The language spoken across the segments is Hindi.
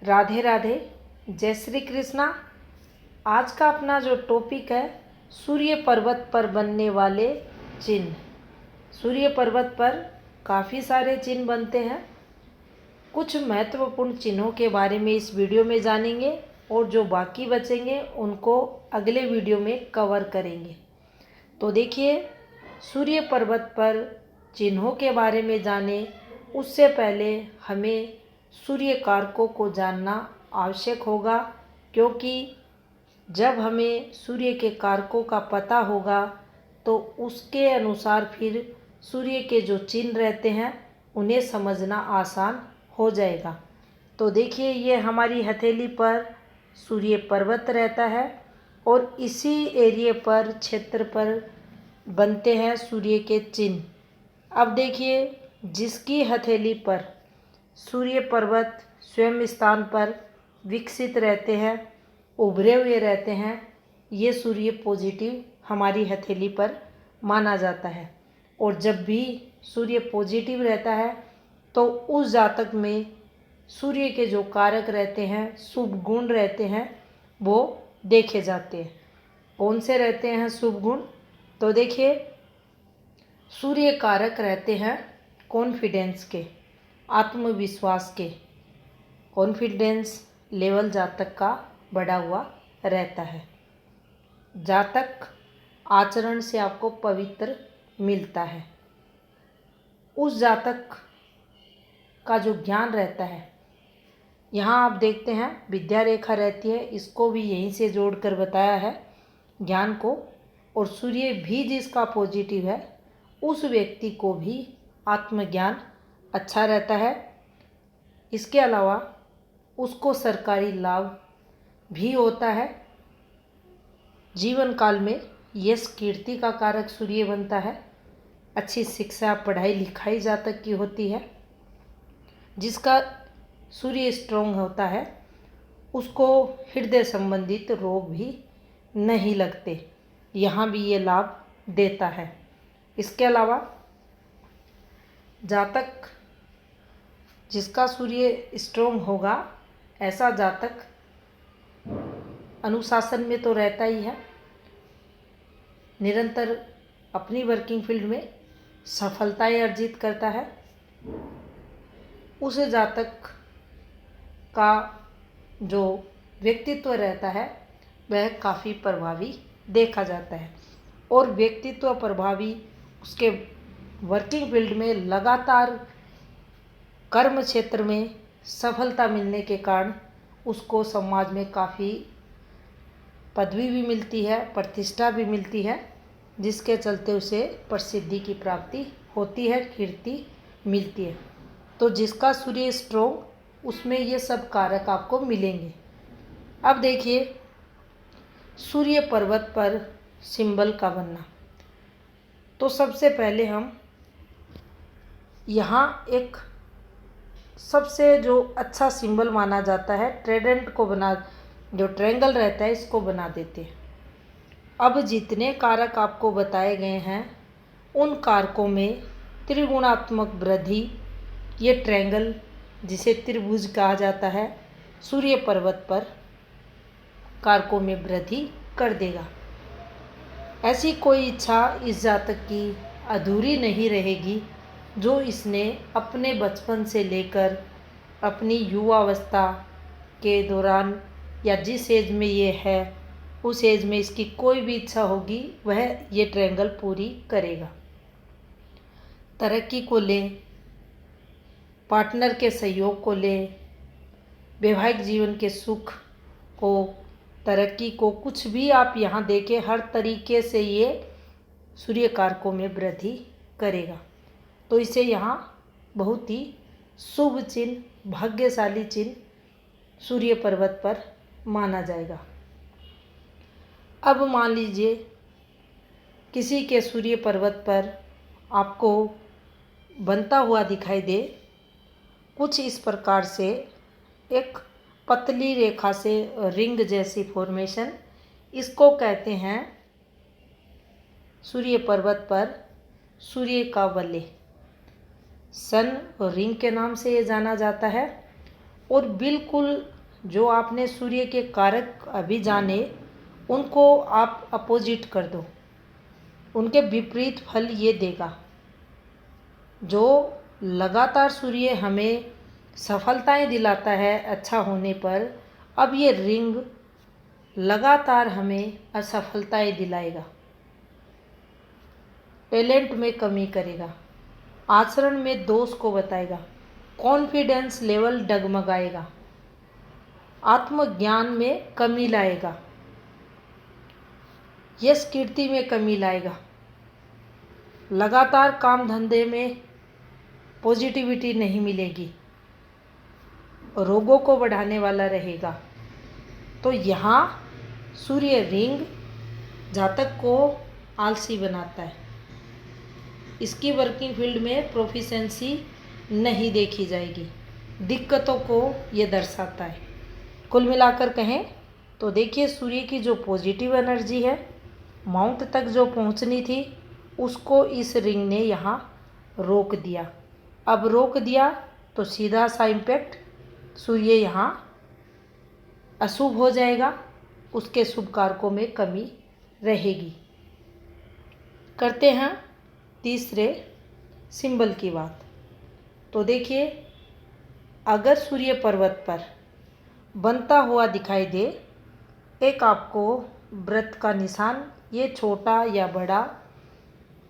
राधे राधे, जय श्री कृष्णा। आज का अपना जो टॉपिक है, सूर्य पर्वत पर बनने वाले चिन्ह। सूर्य पर्वत पर काफ़ी सारे चिन्ह बनते हैं। कुछ महत्वपूर्ण चिन्हों के बारे में इस वीडियो में जानेंगे और जो बाकी बचेंगे उनको अगले वीडियो में कवर करेंगे। तो देखिए, सूर्य पर्वत पर चिन्हों के बारे में जाने उससे पहले हमें सूर्य कारकों को जानना आवश्यक होगा, क्योंकि जब हमें सूर्य के कारकों का पता होगा तो उसके अनुसार फिर सूर्य के जो चिन्ह रहते हैं उन्हें समझना आसान हो जाएगा। तो देखिए, ये हमारी हथेली पर सूर्य पर्वत रहता है और इसी एरिया पर, क्षेत्र पर बनते हैं सूर्य के चिन्ह। अब देखिए, जिसकी हथेली पर सूर्य पर्वत स्वयं स्थान पर विकसित रहते हैं, उभरे हुए रहते हैं, ये सूर्य पॉजिटिव हमारी हथेली पर माना जाता है। और जब भी सूर्य पॉजिटिव रहता है तो उस जातक में सूर्य के जो कारक रहते हैं, शुभ गुण रहते हैं, वो देखे जाते हैं। कौन से रहते हैं शुभ गुण? तो देखिए, सूर्य कारक रहते हैं कॉन्फिडेंस के, आत्मविश्वास के। कॉन्फिडेंस लेवल जातक का बढ़ा हुआ रहता है। जातक आचरण से आपको पवित्र मिलता है। उस जातक का जो ज्ञान रहता है, यहाँ आप देखते हैं विद्या रेखा रहती है, इसको भी यहीं से जोड़कर बताया है ज्ञान को। और सूर्य भी जिसका पॉजिटिव है उस व्यक्ति को भी आत्मज्ञान अच्छा रहता है। इसके अलावा उसको सरकारी लाभ भी होता है। जीवन काल में यश कीर्ति का कारक सूर्य बनता है। अच्छी शिक्षा, पढ़ाई लिखाई जातक की होती है। जिसका सूर्य स्ट्रोंग होता है उसको हृदय संबंधित रोग भी नहीं लगते, यहाँ भी ये लाभ देता है। इसके अलावा जातक जिसका सूर्य स्ट्रोंग होगा, ऐसा जातक अनुशासन में तो रहता ही है, निरंतर अपनी वर्किंग फील्ड में सफलताएं अर्जित करता है। उस जातक का जो व्यक्तित्व रहता है वह काफ़ी प्रभावी देखा जाता है। और व्यक्तित्व प्रभावी उसके वर्किंग फील्ड में लगातार कर्म क्षेत्र में सफलता मिलने के कारण उसको समाज में काफ़ी पदवी भी मिलती है, प्रतिष्ठा भी मिलती है, जिसके चलते उसे प्रसिद्धि की प्राप्ति होती है, कीर्ति मिलती है। तो जिसका सूर्य स्ट्रोंग, उसमें ये सब कारक आपको मिलेंगे। अब देखिए, सूर्य पर्वत पर सिंबल का बनना। तो सबसे पहले हम यहाँ एक सबसे जो अच्छा सिंबल माना जाता है, ट्राइडेंट को बना, जो ट्रायंगल रहता है इसको बना देते हैं। अब जितने कारक आपको बताए गए हैं उन कारकों में त्रिगुणात्मक वृद्धि, ये ट्रायंगल जिसे त्रिभुज कहा जाता है, सूर्य पर्वत पर कारकों में वृद्धि कर देगा। ऐसी कोई इच्छा इस जातक की अधूरी नहीं रहेगी जो इसने अपने बचपन से लेकर अपनी युवावस्था के दौरान या जिस एज में ये है उस एज में इसकी कोई भी इच्छा होगी वह ये ट्रायंगल पूरी करेगा। तरक्की को लें, पार्टनर के सहयोग को लें, वैवाहिक जीवन के सुख को, तरक्की को, कुछ भी आप यहाँ देखें, हर तरीके से ये सूर्य कारकों में वृद्धि करेगा। तो इसे यहाँ बहुत ही शुभ चिन्ह, भाग्यशाली चिन्ह सूर्य पर्वत पर माना जाएगा। अब मान लीजिए किसी के सूर्य पर्वत पर आपको बनता हुआ दिखाई दे कुछ इस प्रकार से, एक पतली रेखा से रिंग जैसी फॉर्मेशन, इसको कहते हैं सूर्य पर्वत पर सूर्य का वलय। सन रिंग के नाम से ये जाना जाता है। और बिल्कुल जो आपने सूर्य के कारक अभी जाने उनको आप अपोजिट कर दो, उनके विपरीत फल ये देगा। जो लगातार सूर्य हमें सफलताएं दिलाता है अच्छा होने पर, अब ये रिंग लगातार हमें असफलताएं दिलाएगा, टैलेंट में कमी करेगा, आचरण में दोष को बताएगा, कॉन्फिडेंस लेवल डगमगाएगा, आत्मज्ञान में कमी लाएगा, यश कीर्ति में कमी लाएगा, लगातार काम धंधे में पॉजिटिविटी नहीं मिलेगी, रोगों को बढ़ाने वाला रहेगा। तो यहाँ सूर्य रिंग जातक को आलसी बनाता है, इसकी वर्किंग फील्ड में प्रोफिशेंसी नहीं देखी जाएगी, दिक्कतों को ये दर्शाता है। कुल मिलाकर कहें तो देखिए, सूर्य की जो पॉजिटिव एनर्जी है माउंट तक जो पहुंचनी थी उसको इस रिंग ने यहाँ रोक दिया। अब रोक दिया तो सीधा सा इम्पैक्ट सूर्य यहाँ अशुभ हो जाएगा, उसके शुभ कारकों में कमी रहेगी। करते हैं तीसरे सिंबल की बात। तो देखिए, अगर सूर्य पर्वत पर बनता हुआ दिखाई दे एक आपको व्रत का निशान, ये छोटा या बड़ा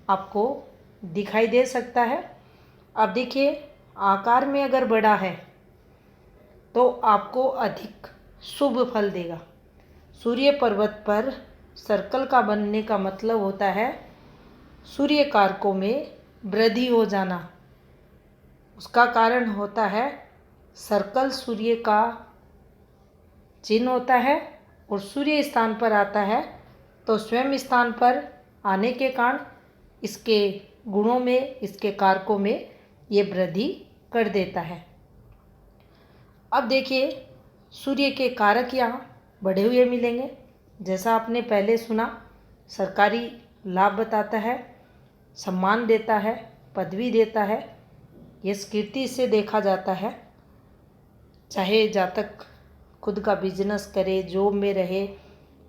आपको दिखाई दे सकता है। अब देखिए, आकार में अगर बड़ा है तो आपको अधिक शुभ फल देगा। सूर्य पर्वत पर सर्कल का बनने का मतलब होता है सूर्य कारकों में वृद्धि हो जाना। उसका कारण होता है सर्कल सूर्य का चिन्ह होता है और सूर्य स्थान पर आता है तो स्वयं स्थान पर आने के कारण इसके गुणों में, इसके कारकों में ये वृद्धि कर देता है। अब देखिए, सूर्य के कारक यहाँ बढ़े हुए मिलेंगे। जैसा आपने पहले सुना, सरकारी लाभ बताता है, सम्मान देता है, पदवी देता है, यश कीर्ति से देखा जाता है। चाहे जातक खुद का बिजनेस करे, जॉब में रहे,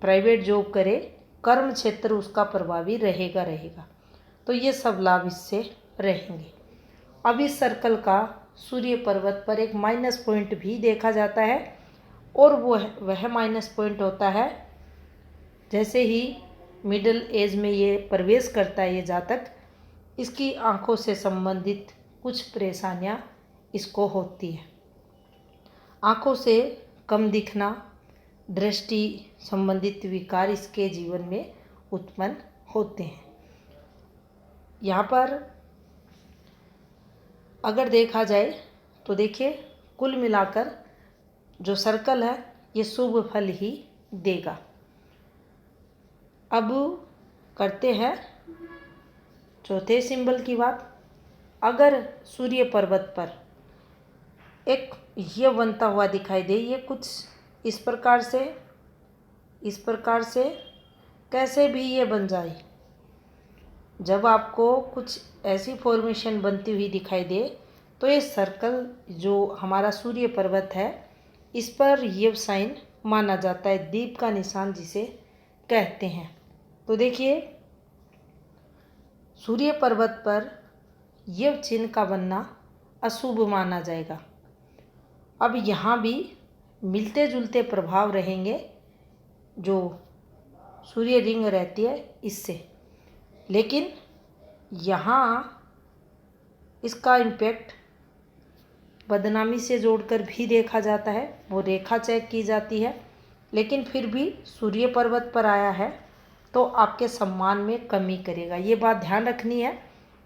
प्राइवेट जॉब करे, कर्म क्षेत्र उसका प्रभावी रहेगा। तो ये सब लाभ इससे रहेंगे। अब इस सर्कल का सूर्य पर्वत पर एक माइनस पॉइंट भी देखा जाता है और वह माइनस पॉइंट होता है जैसे ही मिडिल एज में ये प्रवेश करता है ये जातक, इसकी आंखों से संबंधित कुछ परेशानियां इसको होती है। आंखों से कम दिखना, दृष्टि संबंधित विकार इसके जीवन में उत्पन्न होते हैं। यहाँ पर अगर देखा जाए तो देखिए, कुल मिलाकर जो सर्कल है ये शुभ फल ही देगा। अब करते हैं चौथे सिंबल की बात। अगर सूर्य पर्वत पर एक ये बनता हुआ दिखाई दे, ये कुछ इस प्रकार से कैसे भी ये बन जाए, जब आपको कुछ ऐसी फॉर्मेशन बनती हुई दिखाई दे तो ये सर्कल जो हमारा सूर्य पर्वत है इस पर ये साइन माना जाता है, दीप का निशान जिसे कहते हैं। तो देखिए, सूर्य पर्वत पर यह चिन्ह का बनना अशुभ माना जाएगा। अब यहाँ भी मिलते जुलते प्रभाव रहेंगे जो सूर्य रिंग रहती है इससे, लेकिन यहाँ इसका इम्पैक्ट बदनामी से जोड़कर भी देखा जाता है, वो रेखा चेक की जाती है, लेकिन फिर भी सूर्य पर्वत पर आया है तो आपके सम्मान में कमी करेगा, ये बात ध्यान रखनी है।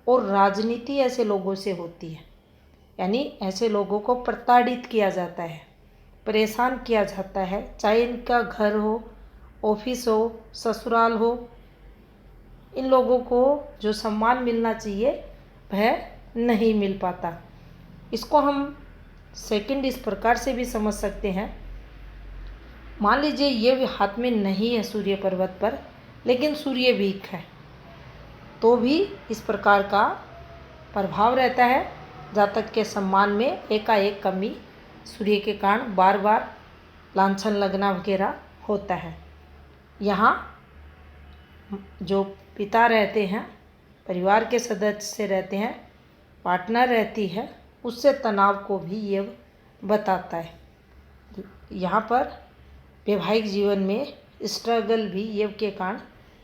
और राजनीति ऐसे लोगों से होती है, यानी ऐसे लोगों को प्रताड़ित किया जाता है, परेशान किया जाता है, चाहे इनका घर हो, ऑफिस हो, ससुराल हो। इन लोगों को जो सम्मान मिलना चाहिए वह नहीं मिल पाता। इसको हम सेकंड इस प्रकार से भी समझ सकते हैं। मान लीजिए ये हाथ में नहीं है सूर्य पर्वत पर, लेकिन सूर्य वीक है, तो भी इस प्रकार का प्रभाव रहता है, जातक के सम्मान में एकाएक कमी सूर्य के कारण बार बार लांछन लगना वगैरह होता है। यहाँ जो पिता रहते हैं, परिवार के सदस्य रहते हैं, पार्टनर रहती है, उससे तनाव को भी ये बताता है। यहाँ पर वैवाहिक जीवन में स्ट्रगल भी ये के कारण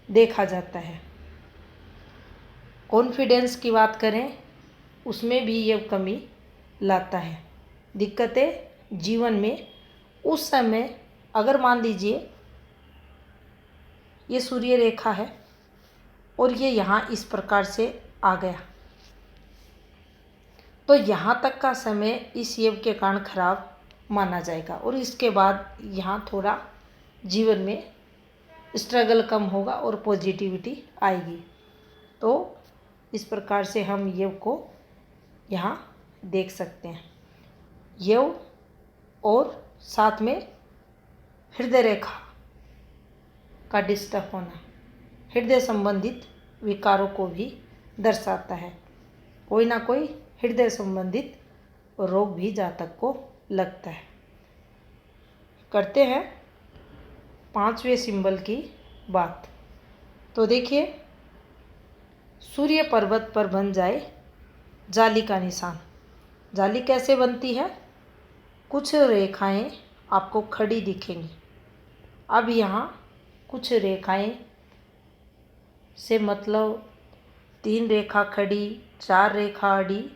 देखा जाता है। कॉन्फिडेंस की बात करें, उसमें भी ये कमी लाता है। दिक्कतें जीवन में उस समय, अगर मान लीजिए ये सूर्य रेखा है और ये यहाँ इस प्रकार से आ गया, तो यहाँ तक का समय इस योग के कारण खराब माना जाएगा और इसके बाद यहाँ थोड़ा जीवन में स्ट्रगल कम होगा और पॉजिटिविटी आएगी। तो इस प्रकार से हम योग को यहाँ देख सकते हैं। योग और साथ में हृदय रेखा का डिस्टर्ब होना हृदय संबंधित विकारों को भी दर्शाता है। कोई ना कोई हृदय संबंधित रोग भी जातक को लगता है। करते हैं 5वें सिंबल की बात। तो देखिए, सूर्य पर्वत पर बन जाए जाली का निशान। जाली कैसे बनती है? कुछ रेखाएं आपको खड़ी दिखेंगी। अब यहाँ कुछ रेखाएं से मतलब 3 रेखा खड़ी, 4 रेखा आड़ी,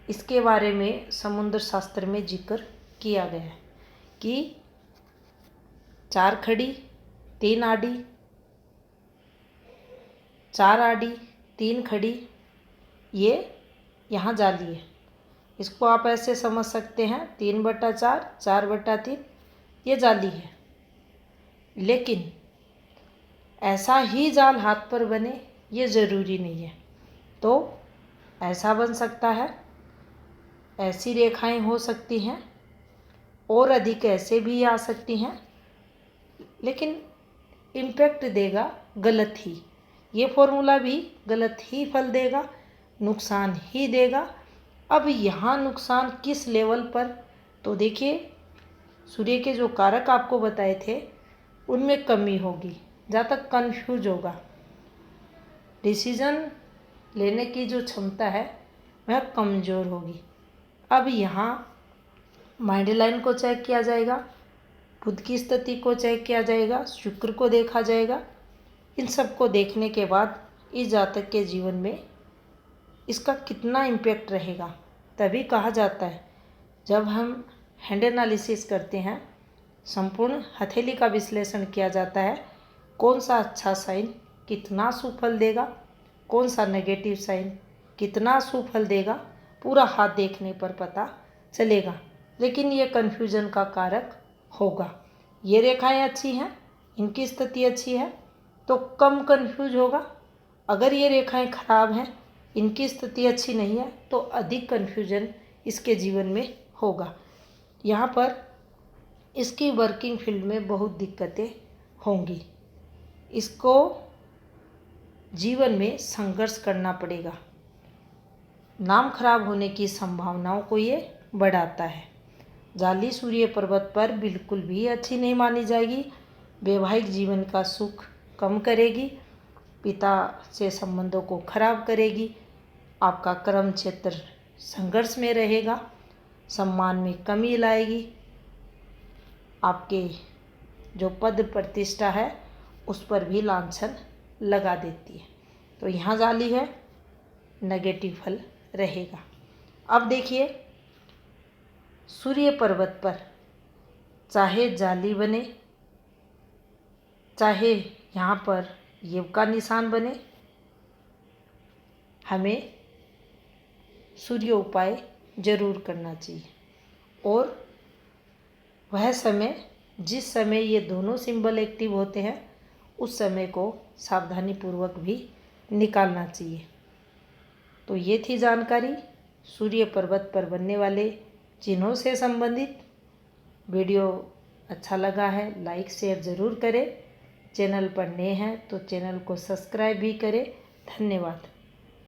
इसके बारे में समुद्र शास्त्र में जिक्र किया गया है कि 4 खड़ी, 3 आड़ी, 4 आड़ी, 3 खड़ी, ये यहाँ जाली है। इसको आप ऐसे समझ सकते हैं 3/4, 4/3 ये जाली है। लेकिन ऐसा ही जाल हाथ पर बने ये ज़रूरी नहीं है। तो ऐसा बन सकता है, ऐसी रेखाएं हो सकती हैं और अधिक ऐसे भी आ सकती हैं, लेकिन इम्पैक्ट देगा गलत ही। ये फॉर्मूला भी गलत ही फल देगा, नुकसान ही देगा। अब यहाँ नुकसान किस लेवल पर? तो देखिए, सूर्य के जो कारक आपको बताए थे उनमें कमी होगी, जहाँ तक कन्फ्यूज होगा। डिसीजन लेने की जो क्षमता है वह कमज़ोर होगी। अब यहाँ माइंड लाइन को चेक किया जाएगा, बुध की स्थिति को चेक किया जाएगा, शुक्र को देखा जाएगा। इन सब को देखने के बाद इस जातक के जीवन में इसका कितना इम्पैक्ट रहेगा, तभी कहा जाता है जब हम हैंड एनालिसिस करते हैं, संपूर्ण हथेली का विश्लेषण किया जाता है, कौन सा अच्छा साइन कितना सुफल देगा, कौन सा नेगेटिव साइन कितना सुफल देगा, पूरा हाथ देखने पर पता चलेगा। लेकिन ये कन्फ्यूजन का कारक होगा। ये रेखाएं अच्छी हैं, इनकी स्थिति अच्छी है तो कम कन्फ्यूज होगा। अगर ये रेखाएं खराब हैं, इनकी स्थिति अच्छी नहीं है तो अधिक कन्फ्यूजन इसके जीवन में होगा। यहाँ पर इसकी वर्किंग फील्ड में बहुत दिक्कतें होंगी। इसको जीवन में संघर्ष करना पड़ेगा। नाम खराब होने की संभावनाओं को ये बढ़ाता है। जाली सूर्य पर्वत पर बिल्कुल भी अच्छी नहीं मानी जाएगी। वैवाहिक जीवन का सुख कम करेगी, पिता से संबंधों को खराब करेगी, आपका कर्म क्षेत्र संघर्ष में रहेगा, सम्मान में कमी लाएगी, आपके जो पद प्रतिष्ठा है उस पर भी लांछन लगा देती है। तो यहाँ जाली है, नेगेटिव फल रहेगा। अब देखिए, सूर्य पर्वत पर चाहे जाली बने, चाहे यहाँ पर योग का निशान बने, हमें सूर्य उपाय जरूर करना चाहिए। और वह समय, जिस समय ये दोनों सिंबल एक्टिव होते हैं, उस समय को सावधानी पूर्वक भी निकालना चाहिए। तो ये थी जानकारी सूर्य पर्वत पर बनने वाले चिन्हों से संबंधित। वीडियो अच्छा लगा है लाइक शेयर ज़रूर करें। चैनल पर नए हैं तो चैनल को सब्सक्राइब भी करें। धन्यवाद।